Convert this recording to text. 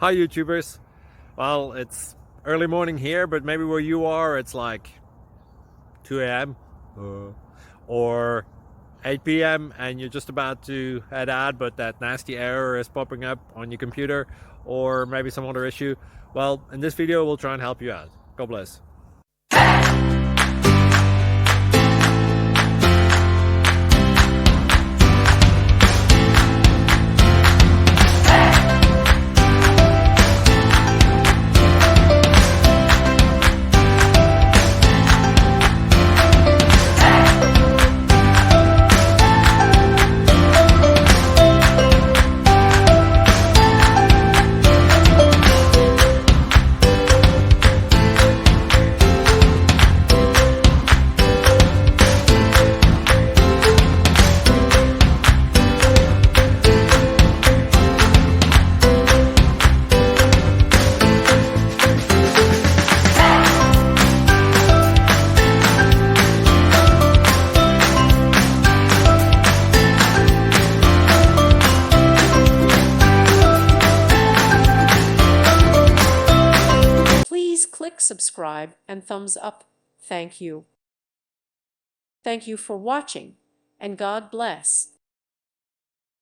Hi YouTubers. Well, it's early morning here, but maybe where you are it's like 2 a.m. or 8 p.m. and you're just about to head out, but that nasty error is popping up on your computer, or maybe some other issue. Well, in this video we'll try and help you out. God bless. Please click subscribe and thumbs up. Thank you. Thank you for watching, and God bless.